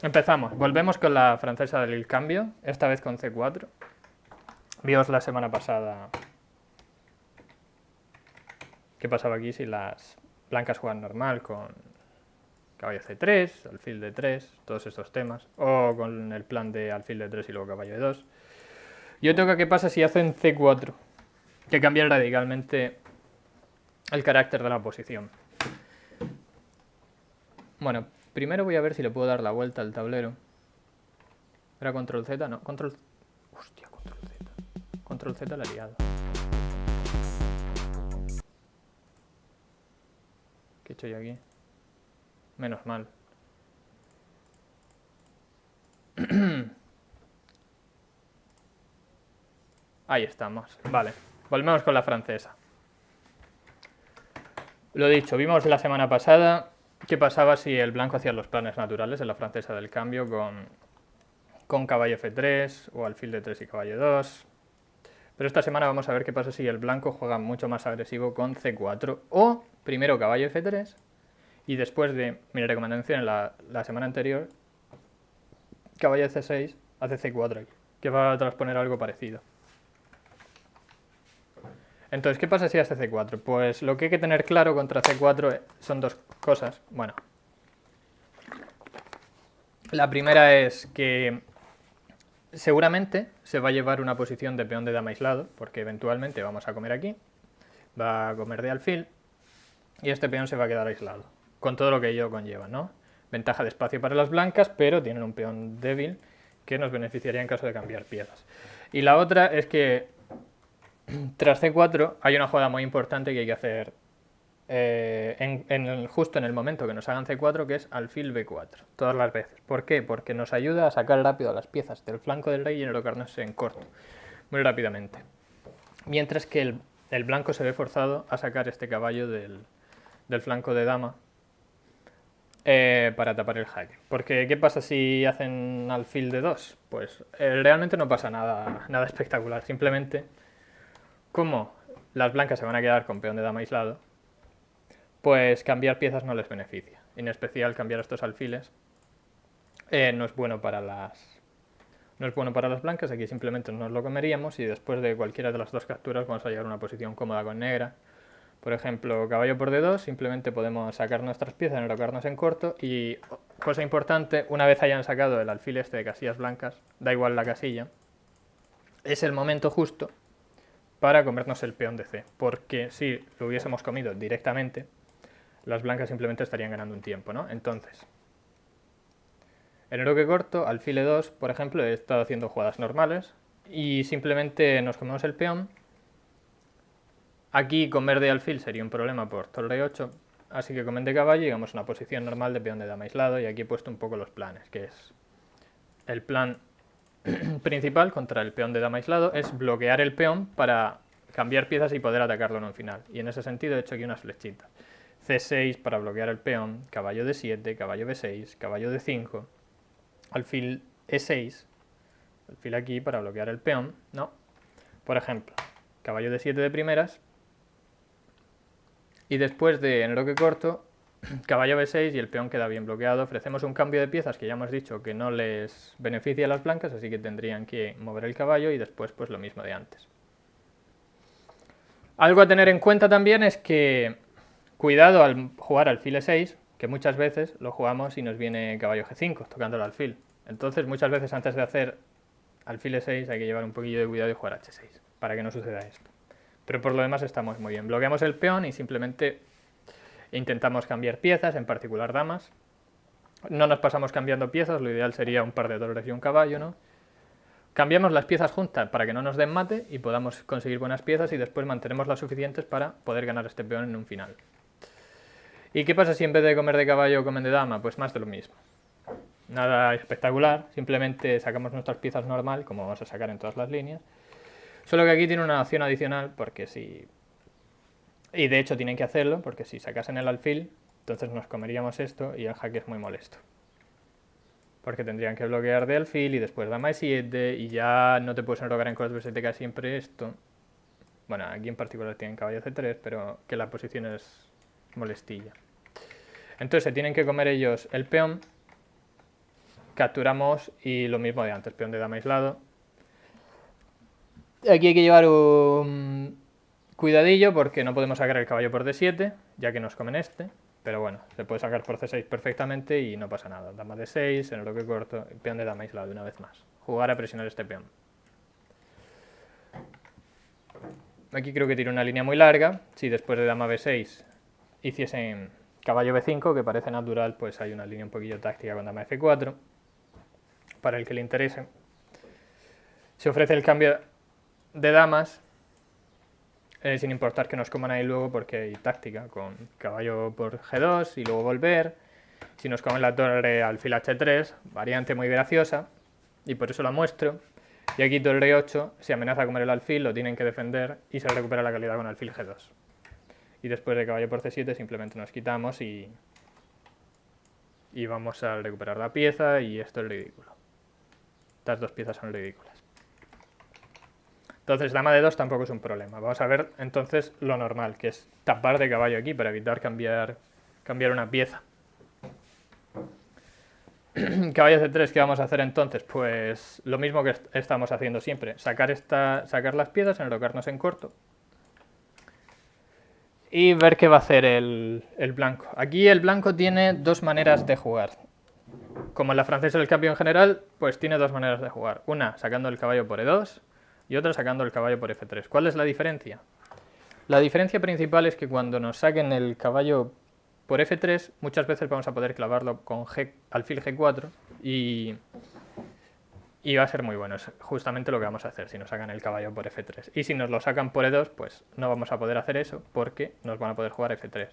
Empezamos. Volvemos con la francesa del cambio, esta vez con C4. Vimos la semana pasada qué pasaba aquí si las blancas juegan normal con caballo C3, alfil D3, todos estos temas, o con el plan de alfil D3 y luego caballo E2. Yo toca qué pasa si hacen C4, que cambia radicalmente el carácter de la posición. Bueno, primero voy a ver si le puedo dar la vuelta al tablero. ¿Era control Z? No, control... Hostia, control Z. Control Z la he liado. ¿Qué he hecho yo aquí? Menos mal. Ahí estamos. Vale, volvemos con la francesa. Lo dicho, vimos la semana pasada qué pasaba si el blanco hacía los planes naturales en la francesa del cambio con caballo F3 o alfil D3 y caballo 2. Pero esta semana vamos a ver qué pasa si el blanco juega mucho más agresivo con C4 o primero caballo F3 y después de mi recomendación en la semana anterior, caballo C6 hace C4 aquí, que va a transponer algo parecido. Entonces, ¿qué pasa si hace C4? Pues lo que hay que tener claro contra C4 son dos cosas. Bueno, la primera es que seguramente se va a llevar una posición de peón de dama aislado, porque eventualmente vamos a comer aquí, va a comer de alfil, y este peón se va a quedar aislado, con todo lo que ello conlleva, ¿no? Ventaja de espacio para las blancas, pero tienen un peón débil que nos beneficiaría en caso de cambiar piezas. Y la otra es que tras C4 hay una jugada muy importante que hay que hacer justo en el momento que nos hagan C4, que es alfil B4, todas las veces. ¿Por qué? Porque nos ayuda a sacar rápido las piezas del flanco del rey y enrocarnos en corto, muy rápidamente. Mientras que el blanco se ve forzado a sacar este caballo del flanco de dama para tapar el jaque. Porque, ¿qué pasa si hacen alfil de 2? Pues realmente no pasa nada espectacular. Simplemente, como las blancas se van a quedar con peón de dama aislado, pues cambiar piezas no les beneficia. En especial cambiar estos alfiles no es bueno para las blancas. Aquí simplemente nos lo comeríamos y después de cualquiera de las dos capturas vamos a llegar a una posición cómoda con negra. Por ejemplo, caballo por D2, simplemente podemos sacar nuestras piezas, enrocarnos en corto y, cosa importante, una vez hayan sacado el alfil este de casillas blancas, da igual la casilla, es el momento justo para comernos el peón de C, porque si lo hubiésemos comido directamente, las blancas simplemente estarían ganando un tiempo, ¿no? Entonces, en enroque corto, alfil E2, por ejemplo, he estado haciendo jugadas normales y simplemente nos comemos el peón. Aquí comer de alfil sería un problema por torre 8, así que comen de caballo y llegamos a una posición normal de peón de dama aislado, y aquí he puesto un poco los planes, que es el plan principal contra el peón de dama aislado, es bloquear el peón para cambiar piezas y poder atacarlo en un final, y en ese sentido he hecho aquí unas flechitas. C6 para bloquear el peón, caballo D7, caballo B6, caballo D5, alfil E6, alfil aquí para bloquear el peón, ¿no? Por ejemplo, caballo D7 de primeras, y después de enroque corto, caballo B6 y el peón queda bien bloqueado. Ofrecemos un cambio de piezas que ya hemos dicho que no les beneficia a las blancas, así que tendrían que mover el caballo y después pues lo mismo de antes. Algo a tener en cuenta también es que cuidado al jugar alfil E6, que muchas veces lo jugamos y nos viene caballo G5 tocando el alfil. Entonces muchas veces antes de hacer alfil E6 hay que llevar un poquillo de cuidado y jugar H6 para que no suceda esto. Pero por lo demás estamos muy bien. Bloqueamos el peón y simplemente intentamos cambiar piezas, en particular damas. No nos pasamos cambiando piezas, lo ideal sería un par de torres y un caballo, ¿no? Cambiamos las piezas juntas para que no nos den mate y podamos conseguir buenas piezas y después mantenemos las suficientes para poder ganar este peón en un final. ¿Y qué pasa si en vez de comer de caballo comen de dama? Pues más de lo mismo. Nada espectacular, simplemente sacamos nuestras piezas normal, como vamos a sacar en todas las líneas. Solo que aquí tiene una opción adicional, porque si... Y de hecho tienen que hacerlo, porque si sacasen el alfil, entonces nos comeríamos esto y el jaque es muy molesto. Porque tendrían que bloquear de alfil y después dama E7 y ya no te puedes enrocar en cross B7K siempre esto. Bueno, aquí en particular tienen caballo C3, pero que la posición es molestilla. Entonces se tienen que comer ellos el peón capturamos y lo mismo de antes, peón de dama aislado. Aquí hay que llevar un cuidadillo porque no podemos sacar el caballo por D7, ya que nos comen este. Pero bueno, se puede sacar por C6 perfectamente y no pasa nada. Dama D6, en el bloque corto, peón de dama aislado una vez más. Jugar a presionar este peón. Aquí creo que tiene una línea muy larga. Si después de dama B6 hiciesen caballo B5, que parece natural, pues hay una línea un poquillo táctica con dama F4, para el que le interese. Se ofrece el cambio de damas, sin importar que nos coman ahí luego, porque hay táctica con caballo por G2 y luego volver. Si nos comen la torre, alfil H3, variante muy graciosa, y por eso la muestro. Y aquí torre 8, si amenaza a comer el alfil, lo tienen que defender y se recupera la calidad con alfil G2. Y después de caballo por C7 simplemente nos quitamos y vamos a recuperar la pieza, y esto es ridículo. Estas dos piezas son ridículas. Entonces dama de 2 tampoco es un problema. Vamos a ver entonces lo normal, que es tapar de caballo aquí para evitar cambiar una pieza. Caballo C3, ¿qué vamos a hacer entonces? Pues lo mismo que estamos haciendo siempre, sacar las piezas, enrocarnos en corto y ver qué va a hacer el blanco. Aquí el blanco tiene dos maneras de jugar. Como en la francesa el cambio en general, pues tiene dos maneras de jugar. Una sacando el caballo por E2 y otra sacando el caballo por F3. ¿Cuál es la diferencia? La diferencia principal es que cuando nos saquen el caballo por F3, muchas veces vamos a poder clavarlo con alfil G4 y va a ser muy bueno. Es justamente lo que vamos a hacer si nos sacan el caballo por F3. Y si nos lo sacan por E2, pues no vamos a poder hacer eso porque nos van a poder jugar F3.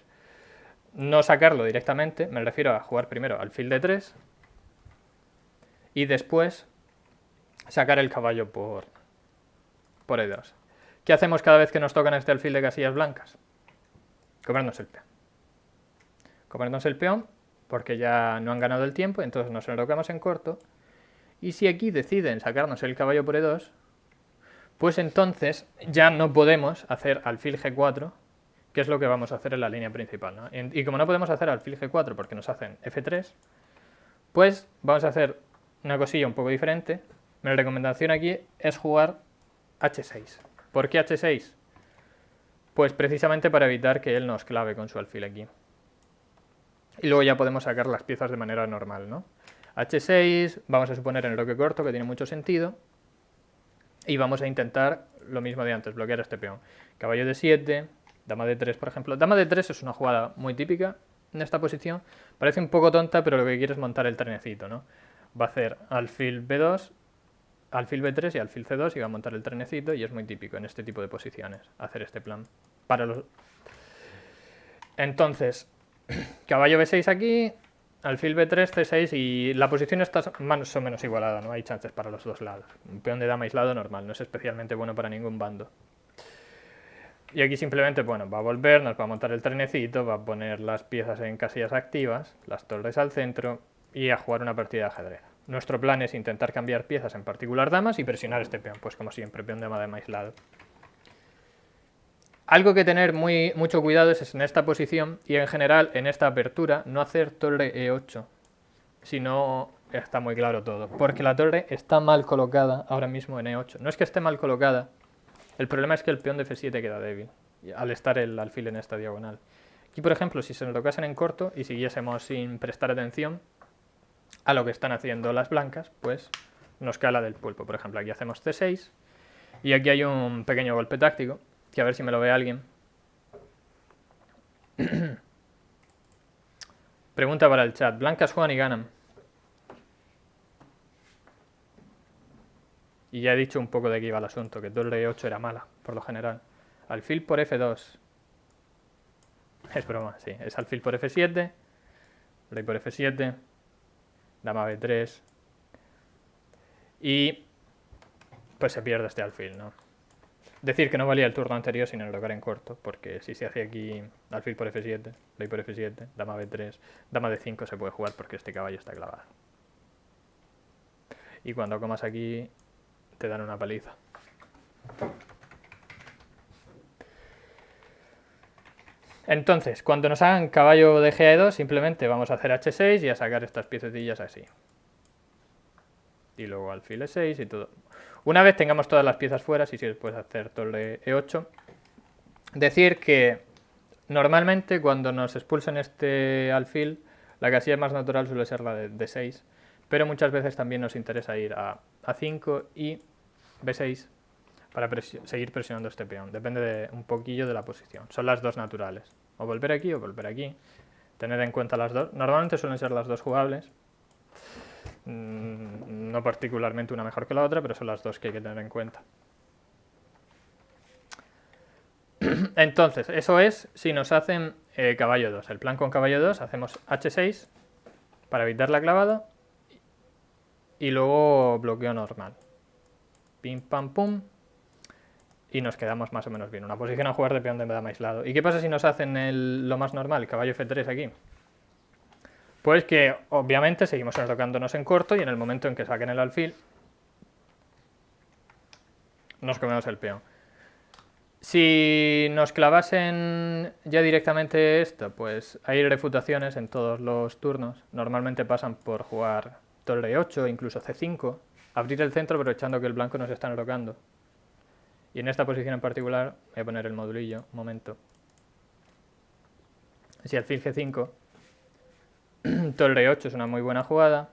No sacarlo directamente, me refiero a jugar primero alfil D3 y después sacar el caballo por E2. ¿Qué hacemos cada vez que nos tocan este alfil de casillas blancas? Comernos el peón. Comernos el peón porque ya no han ganado el tiempo, entonces nos enrocamos en corto. Y si aquí deciden sacarnos el caballo por E2, pues entonces ya no podemos hacer alfil G4, que es lo que vamos a hacer en la línea principal, ¿no? Y como no podemos hacer alfil G4 porque nos hacen F3, pues vamos a hacer una cosilla un poco diferente. Mi recomendación aquí es jugar H6. ¿Por qué H6? Pues precisamente para evitar que él nos clave con su alfil aquí. Y luego ya podemos sacar las piezas de manera normal, ¿no? H6, vamos a suponer en el bloque corto, que tiene mucho sentido. Y vamos a intentar lo mismo de antes, bloquear este peón. Caballo D7, dama D3, por ejemplo. Dama D3 es una jugada muy típica en esta posición. Parece un poco tonta, pero lo que quiere es montar el trenecito, ¿no? Va a hacer alfil B2, alfil B3 y alfil C2 y va a montar el trenecito, y es muy típico en este tipo de posiciones hacer este plan. Entonces, caballo B6 aquí, alfil B3, C6, y la posición está más o menos igualada, no hay chances para los dos lados. Un peón de dama aislado normal, no es especialmente bueno para ningún bando. Y aquí simplemente, bueno, va a volver, nos va a montar el trenecito, va a poner las piezas en casillas activas, las torres al centro y a jugar una partida de ajedrez. Nuestro plan es intentar cambiar piezas, en particular damas, y presionar este peón, pues como siempre, peón de dama aislado. Algo que tener mucho cuidado es en esta posición y en general en esta apertura no hacer torre E8, si no está muy claro todo, porque la torre está mal colocada ahora mismo en E8. No es que esté mal colocada, el problema es que el peón de F7 queda débil al estar el alfil en esta diagonal. Aquí, por ejemplo, si se nos tocasen en corto y siguiésemos sin prestar atención a lo que están haciendo las blancas, pues nos cae la del pulpo. Por ejemplo, aquí hacemos C6 y aquí hay un pequeño golpe táctico, que a ver si me lo ve alguien. Pregunta para el chat. Blancas juegan y ganan. Y ya he dicho un poco de qué iba el asunto, que torre E8 era mala, por lo general. Alfil por F2. Es broma, sí. Es alfil por F7, rey por F7, dama B3. Y pues se pierde este alfil, ¿no? Decir que no valía el turno anterior sin enrocar en corto, porque si se hace aquí alfil por F7, rey por F7, dama B3, dama D5 se puede jugar porque este caballo está clavado. Y cuando comas aquí te dan una paliza. Entonces, cuando nos hagan caballo de G2, simplemente vamos a hacer H6 y a sacar estas piececillas así. Y luego alfil E6 y todo. Una vez tengamos todas las piezas fuera, sí, puedes hacer torre E8. Decir que normalmente cuando nos expulsen este alfil, la casilla más natural suele ser la de D6, pero muchas veces también nos interesa ir a A5 y B6 para seguir presionando este peón. Depende un poquillo de la posición. Son las dos naturales. O volver aquí o volver aquí. Tener en cuenta las dos. Normalmente suelen ser las dos jugables. No particularmente una mejor que la otra, pero son las dos que hay que tener en cuenta. Entonces, eso es si nos hacen caballo 2. El plan con caballo 2 hacemos H6 para evitar la clavada y luego bloqueo normal. Pim, pam, pum. Y nos quedamos más o menos bien. Una posición a jugar de peón de dama aislado. ¿Y qué pasa si nos hacen lo más normal, caballo F3 aquí? Pues que obviamente seguimos enrocándonos en corto y en el momento en que saquen el alfil nos comemos el peón. Si nos clavasen ya directamente esto, pues hay refutaciones en todos los turnos. Normalmente pasan por jugar torre 8, incluso C5, abrir el centro aprovechando que el blanco nos está enrocando. Y en esta posición en particular voy a poner el modulillo, un momento. Si alfil G5, torre 8 es una muy buena jugada.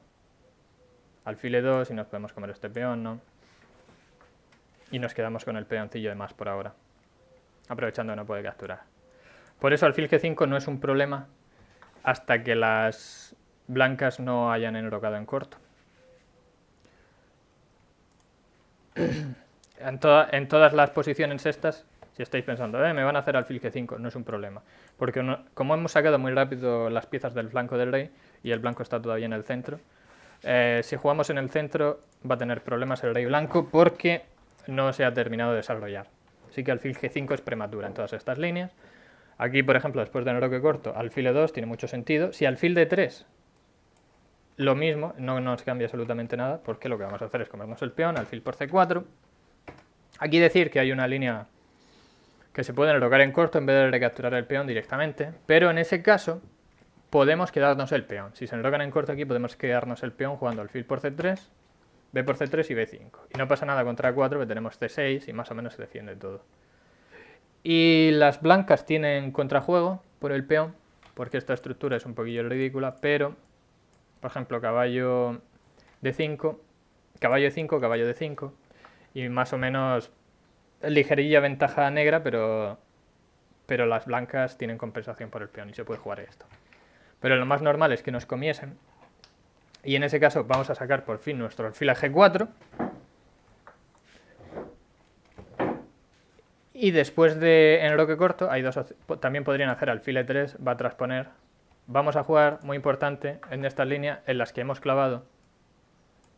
Alfil E2 y nos podemos comer este peón, ¿no? Y nos quedamos con el peoncillo de más por ahora, aprovechando que no puede capturar. Por eso alfil G5 no es un problema hasta que las blancas no hayan enrocado en corto. En todas las posiciones estas, si estáis pensando, me van a hacer alfil G5, no es un problema. Porque como hemos sacado muy rápido las piezas del flanco del rey y el blanco está todavía en el centro, si jugamos en el centro va a tener problemas el rey blanco porque no se ha terminado de desarrollar. Así que alfil G5 es prematura en todas estas líneas. Aquí, por ejemplo, después de enroque corto, alfil E2 tiene mucho sentido. Si alfil D3, lo mismo, no nos cambia absolutamente nada, porque lo que vamos a hacer es comernos el peón, alfil por C4. Aquí decir que hay una línea que se puede enrocar en corto en vez de recapturar el peón directamente, pero en ese caso podemos quedarnos el peón. Si se enrocan en corto aquí podemos quedarnos el peón jugando alfil por C3, B por C3 y B5. Y no pasa nada contra A4, que tenemos C6 y más o menos se defiende todo. Y las blancas tienen contrajuego por el peón, porque esta estructura es un poquillo ridícula, pero, por ejemplo, caballo D5, caballo E5, caballo D5, y más o menos ligerilla ventaja negra, pero las blancas tienen compensación por el peón y se puede jugar esto. Pero lo más normal es que nos comiesen, y en ese caso vamos a sacar por fin nuestro alfil a G4, y después de enroque corto, hay también podrían hacer alfil E3, va a transponer. Vamos a jugar, muy importante, en estas líneas en las que hemos clavado.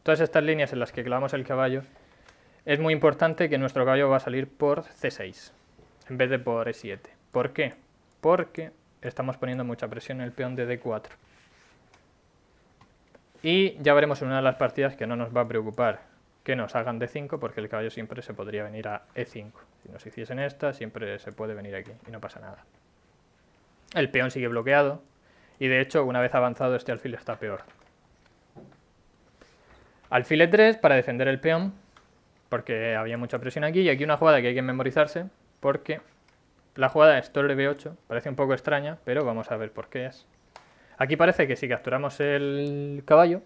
Todas estas líneas en las que clavamos el caballo, es muy importante que nuestro caballo va a salir por C6, en vez de por E7. ¿Por qué? Porque estamos poniendo mucha presión en el peón de D4. Y ya veremos en una de las partidas que no nos va a preocupar que nos hagan D5, porque el caballo siempre se podría venir a E5. Si nos hiciesen esta, siempre se puede venir aquí y no pasa nada. El peón sigue bloqueado y de hecho una vez avanzado este alfil está peor. Alfil E3 para defender el peón, porque había mucha presión aquí, y aquí una jugada que hay que memorizarse, porque la jugada es torre B8, parece un poco extraña, pero vamos a ver por qué es. Aquí parece que si capturamos el caballo,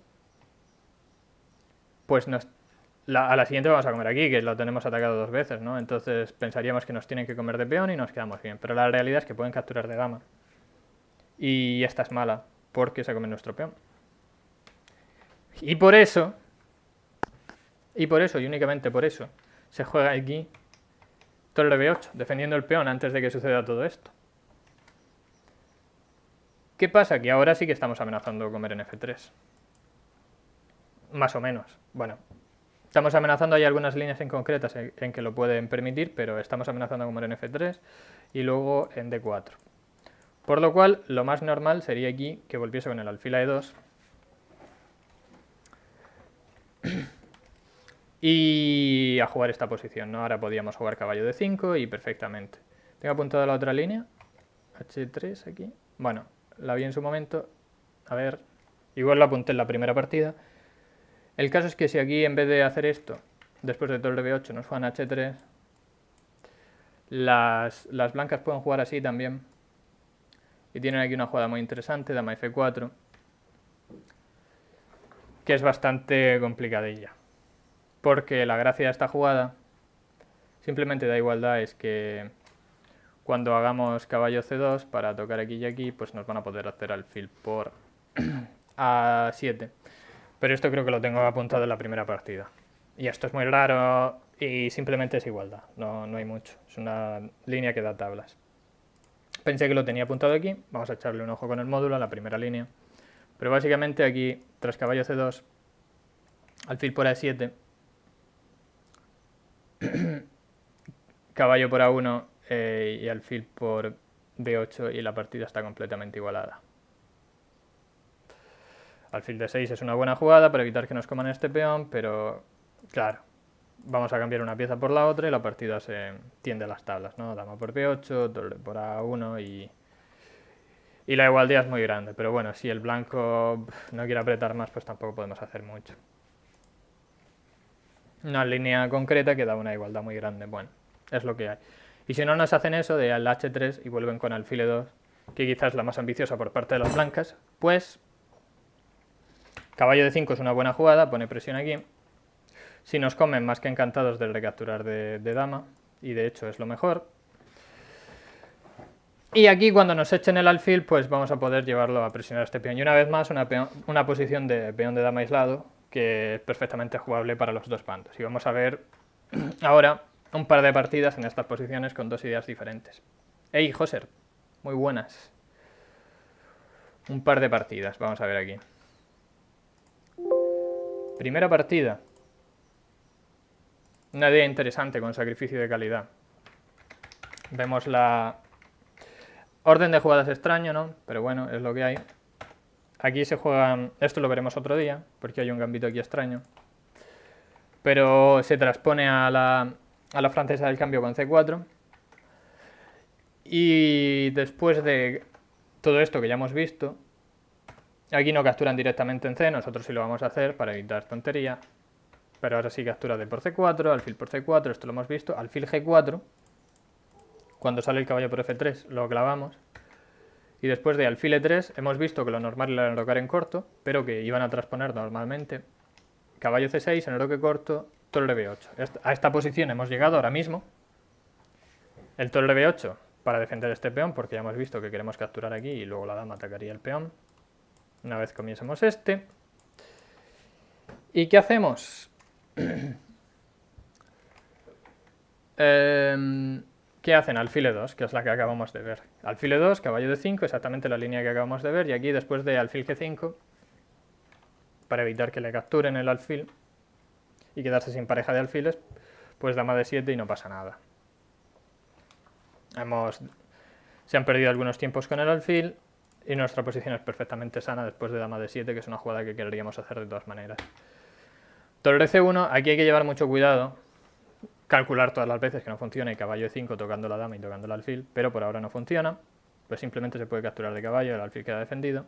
pues a la siguiente vamos a comer aquí, que lo tenemos atacado 2 veces, ¿no? Entonces pensaríamos que nos tienen que comer de peón y nos quedamos bien, pero la realidad es que pueden capturar de dama. Y esta es mala, porque se come nuestro peón. Y por eso, y únicamente por eso, se juega aquí torre B8, defendiendo el peón antes de que suceda todo esto. ¿Qué pasa? Que ahora sí que estamos amenazando comer en F3. Más o menos. Bueno, estamos amenazando, hay algunas líneas en concretas en que lo pueden permitir, pero estamos amenazando comer en F3 y luego en D4. Por lo cual, lo más normal sería aquí que volviese con el alfil a E2. Y a jugar esta posición, ¿no? Ahora podíamos jugar caballo de 5 y perfectamente. Tengo apuntada la otra línea. H3 aquí. Bueno, la vi en su momento. A ver, igual lo apunté en la primera partida. El caso es que si aquí en vez de hacer esto, después de torre b8 nos juegan h3, las blancas pueden jugar así también. Y tienen aquí una jugada muy interesante, dama f4, que es bastante complicadilla. Porque la gracia de esta jugada, simplemente da igualdad, es que cuando hagamos caballo c2 para tocar aquí y aquí, pues nos van a poder hacer alfil por a7. Pero esto creo que lo tengo apuntado en la primera partida. Y esto es muy raro y simplemente es igualdad, no hay mucho. Es una línea que da tablas. Pensé que lo tenía apuntado aquí, vamos a echarle un ojo con el módulo a la primera línea. Pero básicamente aquí, tras caballo c2, alfil por a7, caballo por a1 y alfil por b8 y la partida está completamente igualada. Alfil de 6 es una buena jugada para evitar que nos coman este peón, pero claro, vamos a cambiar una pieza por la otra y la partida se tiende a las tablas, ¿no? Dama por b8, torre por a1 y la igualdad es muy grande. Pero bueno, si el blanco no quiere apretar más, pues tampoco podemos hacer mucho. Una línea concreta que da una igualdad muy grande, bueno, es lo que hay. Y si no nos hacen eso de al h3 y vuelven con alfil e2, que quizás es la más ambiciosa por parte de las blancas, pues caballo de 5 es una buena jugada, pone presión aquí. Si nos comen, más que encantados del recapturar de dama, y de hecho es lo mejor. Y aquí cuando nos echen el alfil, pues vamos a poder llevarlo a presionar este peón. Y una vez más, una posición de peón de dama aislado, que es perfectamente jugable para los dos bandos. Y vamos a ver ahora un par de partidas en estas posiciones con dos ideas diferentes. ¡Ey, Joser! Muy buenas. Un par de partidas, vamos a ver aquí. Primera partida. Una idea interesante con sacrificio de calidad. Vemos la orden de jugadas extraño, ¿no? Pero bueno, es lo que hay. Aquí se juegan, esto lo veremos otro día, porque hay un gambito aquí extraño. Pero se transpone a la francesa del cambio con c4. Y después de todo esto que ya hemos visto, aquí no capturan directamente en c, nosotros sí lo vamos a hacer para evitar tontería. Pero ahora sí captura d por c4, alfil por c4, esto lo hemos visto, alfil g4. Cuando sale el caballo por f3 lo clavamos. Y después de alfil e3 hemos visto que lo normal era enrocar en corto, pero que iban a transponer normalmente. Caballo c6, enroque corto, torre b8. A esta posición hemos llegado ahora mismo. El torre b8 para defender este peón, porque ya hemos visto que queremos capturar aquí y luego la dama atacaría el peón. Una vez comiésemos este. ¿Y qué hacemos? ¿Qué hacen? Alfil e2, que es la que acabamos de ver. Alfil e2, caballo de 5, exactamente la línea que acabamos de ver. Y aquí después de alfil g5, para evitar que le capturen el alfil y quedarse sin pareja de alfiles, pues dama de 7 y no pasa nada. Se han perdido algunos tiempos con el alfil y nuestra posición es perfectamente sana después de dama de 7, que es una jugada que querríamos hacer de todas maneras. Torre c1, aquí hay que llevar mucho cuidado, calcular todas las veces que no funcione caballo e5 tocando la dama y tocando el alfil, pero por ahora no funciona, pues simplemente se puede capturar de caballo, el alfil queda defendido.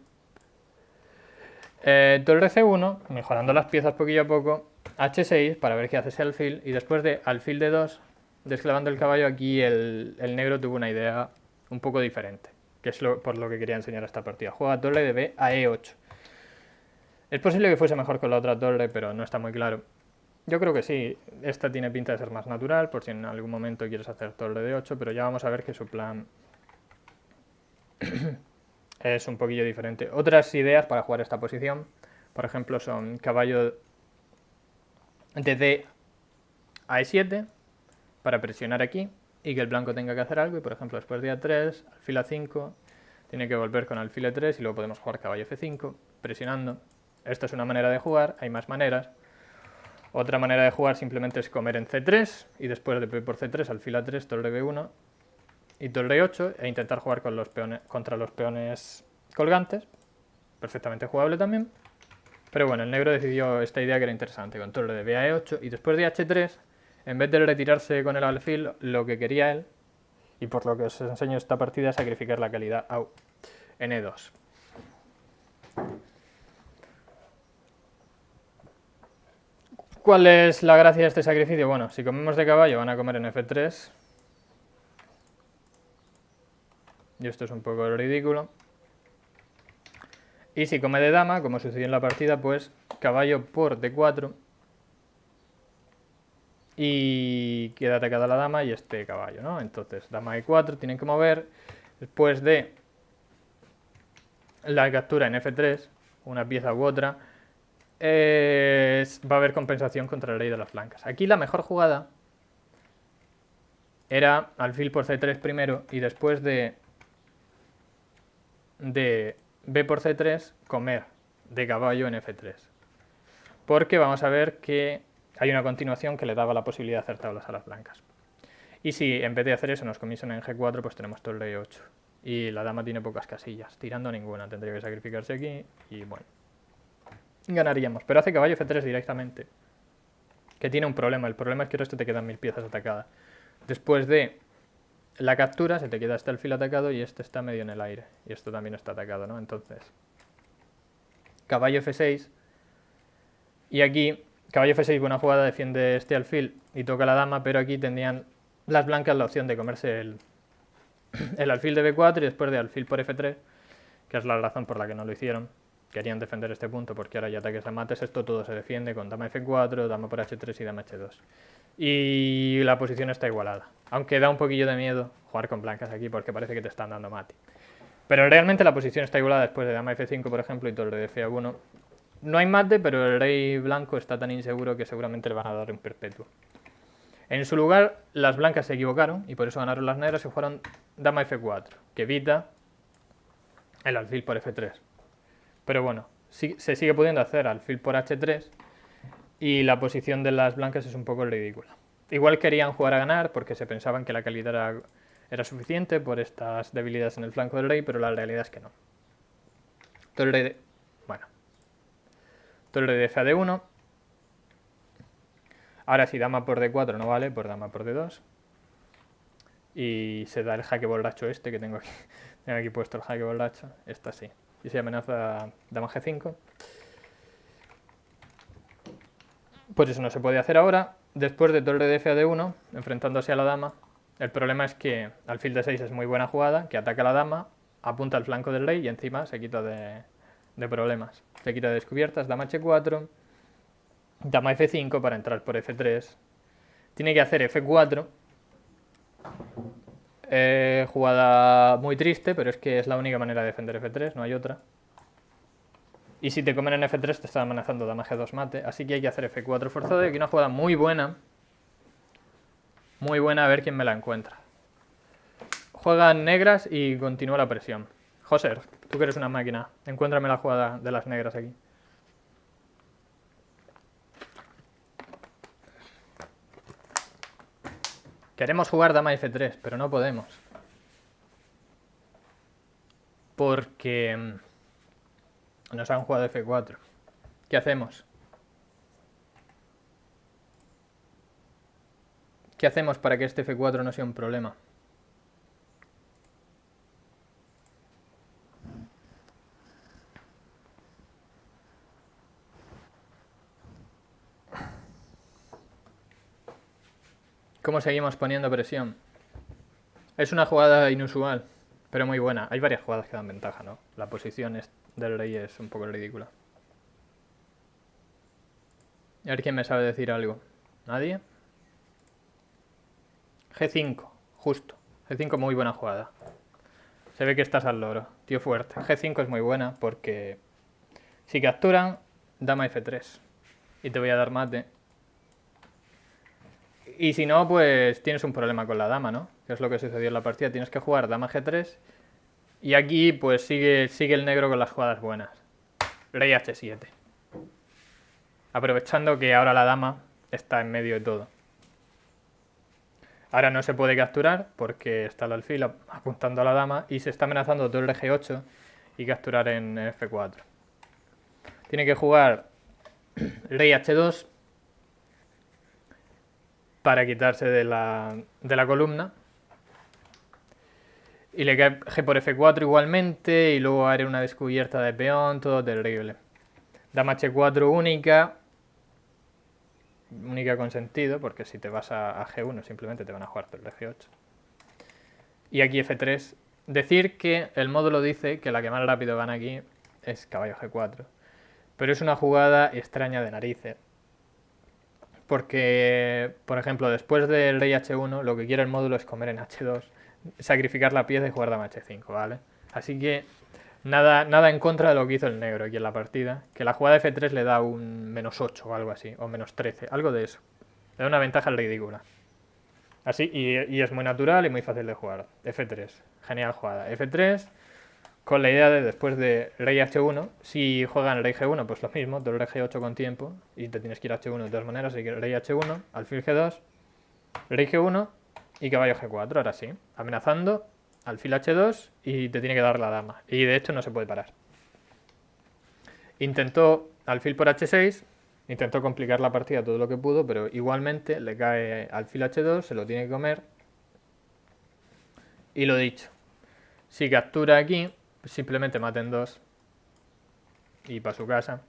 Torre c1, mejorando las piezas poquillo a poco, h6 para ver qué hace ese alfil, y después de alfil d2, desclavando el caballo, aquí el negro tuvo una idea un poco diferente, que es por lo que quería enseñar esta partida. Juega torre de b a e8. Es posible que fuese mejor con la otra torre, pero no está muy claro. Yo creo que sí, esta tiene pinta de ser más natural, por si en algún momento quieres hacer torre de 8, pero ya vamos a ver que su plan es un poquillo diferente. Otras ideas para jugar esta posición, por ejemplo, son caballo de d a e7, para presionar aquí y que el blanco tenga que hacer algo, y por ejemplo después de a3, alfil a5, tiene que volver con alfil e3 y luego podemos jugar caballo f5, presionando. Esta es una manera de jugar, hay más maneras. Otra manera de jugar simplemente es comer en c3 y después de p por c3, alfil a3, torre b1 y torre 8 e intentar jugar con los peones, contra los peones colgantes. Perfectamente jugable también. Pero bueno, el negro decidió esta idea que era interesante, con torre de b a e8 y después de h3, en vez de retirarse con el alfil, lo que quería él, y por lo que os enseño esta partida, es sacrificar la calidad en e2. ¿Cuál es la gracia de este sacrificio? Bueno, si comemos de caballo van a comer en F3. Y esto es un poco ridículo. Y si come de dama, como sucedió en la partida, pues caballo por D4. Y queda atacada la dama y este caballo, ¿no? Entonces, dama E4, tienen que mover. Después de la captura en F3, una pieza u otra, va a haber compensación contra el rey de las blancas. Aquí la mejor jugada era alfil por C3 primero y después de B por C3 comer de caballo en F3. Porque vamos a ver que hay una continuación que le daba la posibilidad de hacer tablas a las blancas. Y si en vez de hacer eso nos comisionan en G4, pues tenemos torre E8. Y la dama tiene pocas casillas, tirando ninguna. Tendría que sacrificarse aquí y bueno, ganaríamos. Pero hace caballo F3 directamente, que tiene un problema. El problema es que ahora esto te quedan 1000 piezas atacadas. Después de la captura se te queda este alfil atacado y este está medio en el aire. Y esto también está atacado, ¿no? Entonces, caballo F6. Y aquí, caballo F6, buena jugada, defiende este alfil y toca la dama, pero aquí tendrían las blancas la opción de comerse el alfil de B4 y después de alfil por F3, que es la razón por la que no lo hicieron. Querían defender este punto porque ahora hay ataques a mates, esto todo se defiende con dama F4, dama por H3 y dama H2. Y la posición está igualada, aunque da un poquillo de miedo jugar con blancas aquí porque parece que te están dando mate. Pero realmente la posición está igualada después de dama F5, por ejemplo, y torre de F1. No hay mate, pero el rey blanco está tan inseguro que seguramente le van a dar un perpetuo. En su lugar, las blancas se equivocaron y por eso ganaron las negras y jugaron dama F4, que evita el alfil por F3. Pero bueno, sí, se sigue pudiendo hacer alfil por H3 y la posición de las blancas es un poco ridícula. Igual querían jugar a ganar porque se pensaban que la calidad era suficiente por estas debilidades en el flanco del rey, pero la realidad es que no. Torre de... Bueno. Torre de F a D1. Ahora si dama por D4 no vale, por dama por D2. Y se da el jaque borracho este que tengo aquí. Tengo aquí puesto el jaque borracho. Esta sí. Y se amenaza dama G5. Pues eso no se puede hacer ahora. Después de torre de F a D1, enfrentándose a la dama. El problema es que alfil de 6 es muy buena jugada, que ataca a la dama, apunta al flanco del rey y encima se quita de problemas. Se quita de descubiertas, dama H4, dama F5 para entrar por F3. Tiene que hacer F4. Jugada muy triste, pero es que es la única manera de defender F3, no hay otra. Y si te comen en F3 te están amenazando dama G2 mate, así que hay que hacer F4 forzado. Y aquí una jugada muy buena. Muy buena, a ver quién me la encuentra. Juegan negras y continúa la presión. Joser, tú que eres una máquina, encuéntrame la jugada de las negras aquí. Queremos jugar dama F3, pero no podemos. Porque nos han jugado F4. ¿Qué hacemos? ¿Qué hacemos para que este F4 no sea un problema? ¿Cómo seguimos poniendo presión? Es una jugada inusual, pero muy buena. Hay varias jugadas que dan ventaja, ¿no? La posición del rey es un poco ridícula. A ver quién me sabe decir algo. ¿Nadie? G5, justo. G5 muy buena jugada. Se ve que estás al loro, tío fuerte. G5 es muy buena porque si capturan, dama F3. Y te voy a dar mate. Y si no, pues tienes un problema con la dama, ¿no? Que es lo que sucedió en la partida. Tienes que jugar dama G3. Y aquí pues sigue el negro con las jugadas buenas. Rey H7. Aprovechando que ahora la dama está en medio de todo. Ahora no se puede capturar porque está el alfil apuntando a la dama y se está amenazando torre G8 y capturar en F4. Tiene que jugar rey H2 para quitarse de la columna. Y le cae G por F4 igualmente y luego haré una descubierta de peón, todo terrible. Dama H4 única. única con sentido, porque si te vas a G1 simplemente te van a jugar torre G8. Y aquí F3. Decir que el módulo dice que la que más rápido gana aquí es caballo G4. Pero es una jugada extraña de narices. Porque, por ejemplo, después del rey H1, lo que quiere el módulo es comer en H2, sacrificar la pieza y jugar dama H5, ¿vale? Así que nada en contra de lo que hizo el negro aquí en la partida. Que la jugada F3 le da un -8 o algo así, o -13, algo de eso. Le da una ventaja ridícula. Así, y es muy natural y muy fácil de jugar. F3, genial jugada. F3, con la idea de después de rey H1, si juegan rey G1, pues lo mismo, torre G8 con tiempo, y te tienes que ir a H1 de todas maneras, así que rey H1, alfil G2, rey G1 y caballo G4, ahora sí, amenazando, alfil H2 y te tiene que dar la dama, y de hecho no se puede parar. Intentó alfil por H6, intentó complicar la partida todo lo que pudo, pero igualmente le cae alfil H2, se lo tiene que comer, y lo dicho, si captura aquí, simplemente maten 2 y para su casa.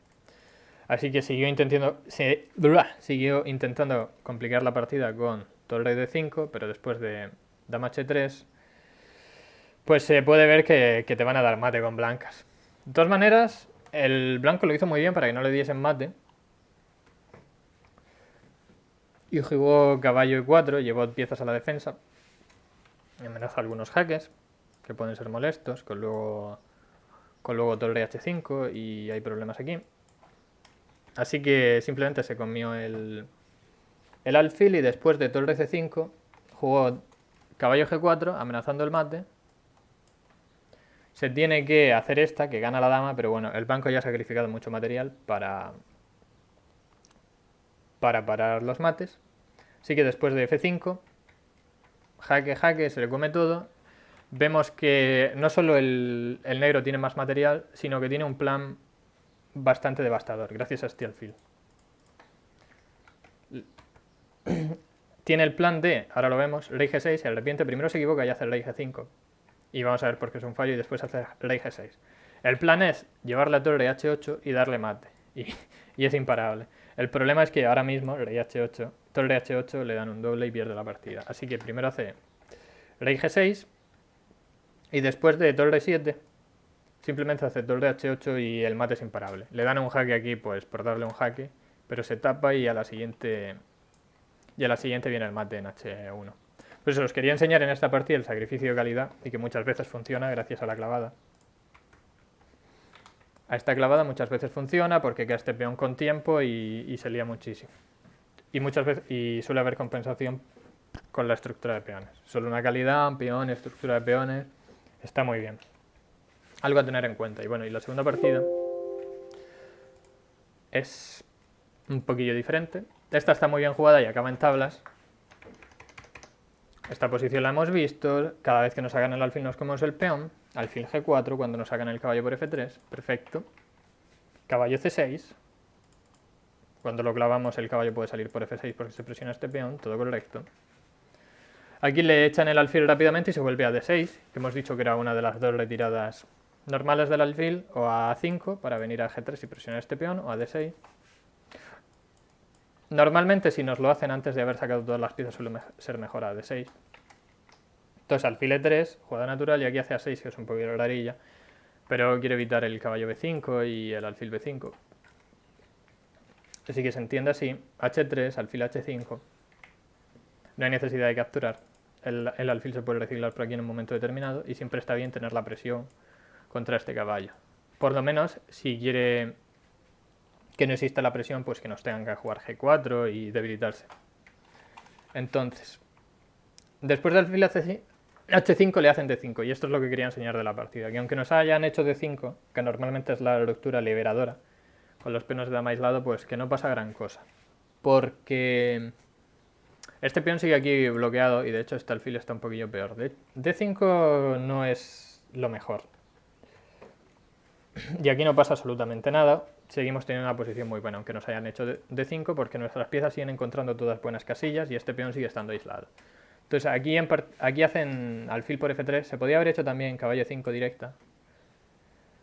Así que siguió intentando complicar la partida con torre D5, pero después de dama H3, pues se puede ver que te van a dar mate con blancas. De todas maneras, el blanco lo hizo muy bien para que no le diesen mate. Y jugó caballo E4, llevó piezas a la defensa. Amenaza algunos jaques, que pueden ser molestos, con luego torre H5 y hay problemas aquí. Así que simplemente se comió el alfil y después de torre C5 jugó caballo G4 amenazando el mate. Se tiene que hacer esta, que gana la dama, pero bueno, el blanco ya ha sacrificado mucho material para parar los mates. Así que después de F5, jaque, se le come todo. Vemos que no solo el negro tiene más material, sino que tiene un plan bastante devastador, gracias a este alfil. Tiene el plan de, ahora lo vemos, rey G6, se arrepiente, primero se equivoca y hace el rey G5. Y vamos a ver por qué es un fallo y después hace rey G6. El plan es llevar la torre H8 y darle mate. Y es imparable. El problema es que ahora mismo, rey H8, torre H8 le dan un doble y pierde la partida. Así que primero hace rey G6 y después de torre 7 simplemente hace torre H8 y el mate es imparable. Le dan un jaque aquí pues por darle un jaque, pero se tapa y a la siguiente viene el mate en H1. Por eso os quería enseñar en esta partida el sacrificio de calidad y que muchas veces funciona gracias a la clavada. A esta clavada muchas veces funciona porque queda este peón con tiempo y se lía muchísimo. Y suele haber compensación con la estructura de peones. Solo una calidad, un peón, estructura de peones, está muy bien. Algo a tener en cuenta. Y bueno, y la segunda partida es un poquillo diferente. Esta está muy bien jugada y acaba en tablas. Esta posición la hemos visto, cada vez que nos sacan el alfil nos comemos el peón, alfil G4 cuando nos sacan el caballo por F3, perfecto. Caballo C6, cuando lo clavamos el caballo puede salir por F6 porque se presiona este peón, todo correcto. Aquí le echan el alfil rápidamente y se vuelve a D6, que hemos dicho que era una de las dos retiradas normales del alfil, o a A5 para venir a G3 y presionar este peón, o a D6. Normalmente si nos lo hacen antes de haber sacado todas las piezas suele ser mejor a D6. Entonces alfil E3, jugada natural, y aquí hace A6 que es un poquito rarilla, pero quiere evitar el caballo B5 y el alfil B5. Así que se entiende así, H3, alfil H5, no hay necesidad de capturar, el alfil se puede reciclar por aquí en un momento determinado y siempre está bien tener la presión contra este caballo. Por lo menos si quiere que no exista la presión, pues que nos tengan que jugar G4 y debilitarse. Entonces, después del alfil H5 le hacen D5 y esto es lo que quería enseñar de la partida, que aunque nos hayan hecho D5, que normalmente es la ruptura liberadora, con los peones de dama aislado, pues que no pasa gran cosa. Porque este peón sigue aquí bloqueado y de hecho este alfil está un poquillo peor. D5 no es lo mejor. Y aquí no pasa absolutamente nada, seguimos teniendo una posición muy buena, aunque nos hayan hecho D5, porque nuestras piezas siguen encontrando todas buenas casillas y este peón sigue estando aislado. Entonces aquí hacen alfil por F3, se podía haber hecho también caballo 5 directa,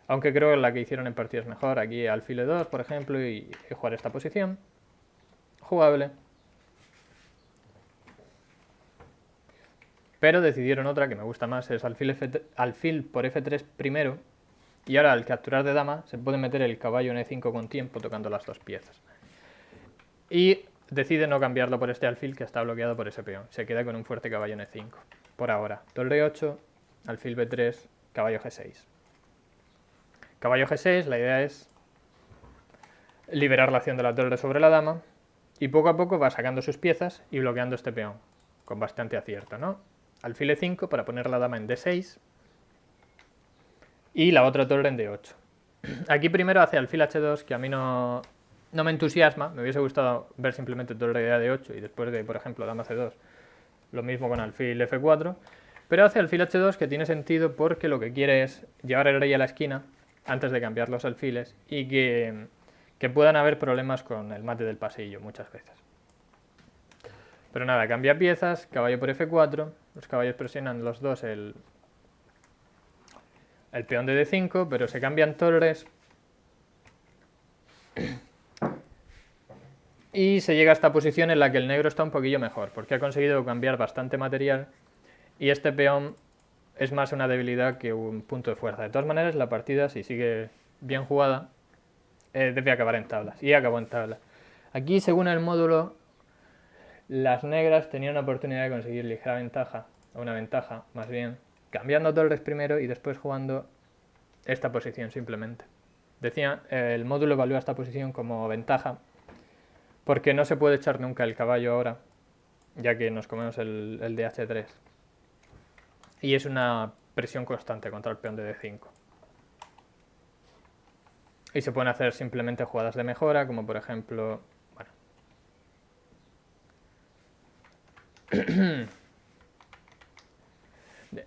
aunque creo que la que hicieron en partida es mejor, aquí alfil E2 por ejemplo y jugar esta posición. jugable. Pero decidieron otra que me gusta más, es alfil por F3 primero. Y ahora al capturar de dama se puede meter el caballo en E5 con tiempo tocando las dos piezas. Y decide no cambiarlo por este alfil que está bloqueado por ese peón. Se queda con un fuerte caballo en E5. Por ahora, torre 8, alfil B3, caballo G6. Caballo G6, la idea es liberar la acción de la torre sobre la dama. Y poco a poco va sacando sus piezas y bloqueando este peón. Con bastante acierto, ¿no? Alfil E5 para poner la dama en D6. Y la otra torre en D8. Aquí primero hace alfil H2, que a mí no me entusiasma. Me hubiese gustado ver simplemente torre de D8 y después de, por ejemplo, dama C2. Lo mismo con alfil F4. Pero hace alfil H2 que tiene sentido porque lo que quiere es llevar el rey a la esquina antes de cambiar los alfiles y que puedan haber problemas con el mate del pasillo muchas veces. Pero nada, cambia piezas, caballo por F4, los caballos presionan los dos el peón de D5, pero se cambian torres y se llega a esta posición en la que el negro está un poquillo mejor, porque ha conseguido cambiar bastante material y este peón es más una debilidad que un punto de fuerza. De todas maneras, la partida, si sigue bien jugada, debe acabar en tablas, y acabó en tablas. Aquí, según el módulo, las negras tenían una oportunidad de conseguir ligera ventaja, o una ventaja más bien, cambiando torres primero y después jugando esta posición simplemente. Decía, el módulo evalúa esta posición como ventaja porque no se puede echar nunca el caballo ahora, ya que nos comemos el de H3. Y es una presión constante contra el peón de D5. Y se pueden hacer simplemente jugadas de mejora, como por ejemplo... Bueno.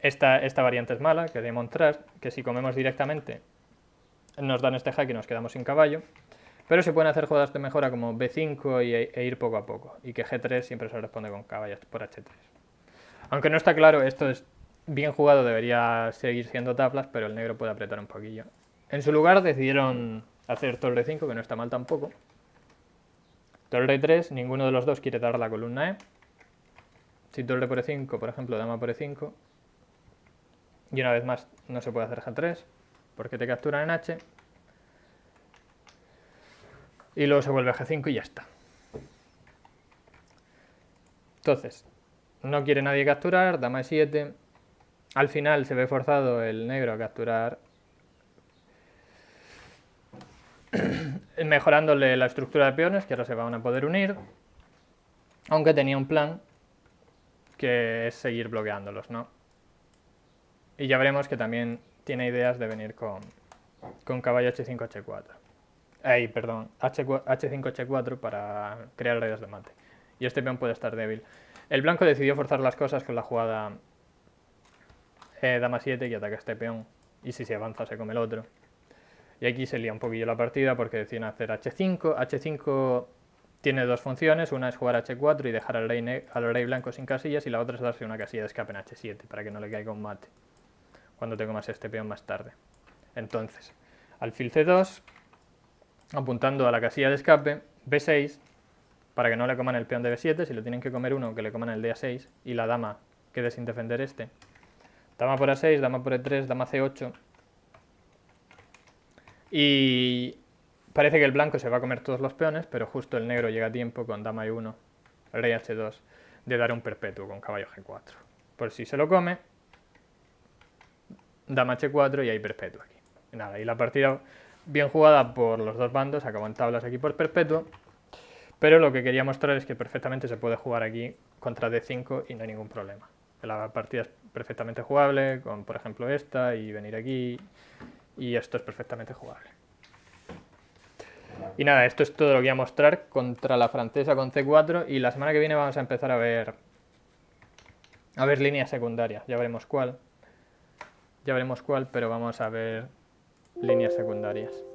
Esta variante es mala, que demostrar que si comemos directamente nos dan este jaque y nos quedamos sin caballo. Pero se pueden hacer jugadas de mejora como B5 e ir poco a poco. Y que G3 siempre se responde con caballos por H3. Aunque no está claro, esto es bien jugado, debería seguir siendo tablas, pero el negro puede apretar un poquillo. En su lugar decidieron hacer torre 5, que no está mal tampoco. Torre 3, ninguno de los dos quiere dar la columna E. Si torre por E5, por ejemplo, dama por E5. Y una vez más no se puede hacer G3, porque te capturan en H. Y luego se vuelve G5 y ya está. Entonces, no quiere nadie capturar, dama E7. Al final se ve forzado el negro a capturar, mejorándole la estructura de peones, que ahora se van a poder unir. Aunque tenía un plan, que es seguir bloqueándolos, ¿no? Y ya veremos que también tiene ideas de venir con caballo H5, H4. Perdón, H5, H4 para crear redes de mate. Y este peón puede estar débil. El blanco decidió forzar las cosas con la jugada dama 7 que ataca este peón. Y si se avanza se come el otro. Y aquí se lía un poquillo la partida porque deciden hacer H5. H5 tiene dos funciones. Una es jugar H4 y dejar al rey blanco sin casillas. Y la otra es darse una casilla de escape en H7 para que no le caiga un mate cuando te comas este peón más tarde. Entonces, alfil C2, apuntando a la casilla de escape, B6, para que no le coman el peón de B7, si lo tienen que comer uno, que le coman el de A6, y la dama quede sin defender este. Dama por A6, dama por E3, dama C8. Y parece que el blanco se va a comer todos los peones, pero justo el negro llega a tiempo con dama E1, rey H2, de dar un perpetuo con caballo G4. Por si se lo come, dama H4 y hay perpetuo aquí. Y nada, y la partida bien jugada por los dos bandos, acabó en tablas aquí por perpetuo, pero lo que quería mostrar es que perfectamente se puede jugar aquí contra D5 y no hay ningún problema. La partida es perfectamente jugable, con por ejemplo esta y venir aquí, y esto es perfectamente jugable. Y nada, esto es todo lo que voy a mostrar contra la francesa con C4, y la semana que viene vamos a empezar a ver líneas secundarias, ya veremos cuál, pero vamos a ver líneas secundarias.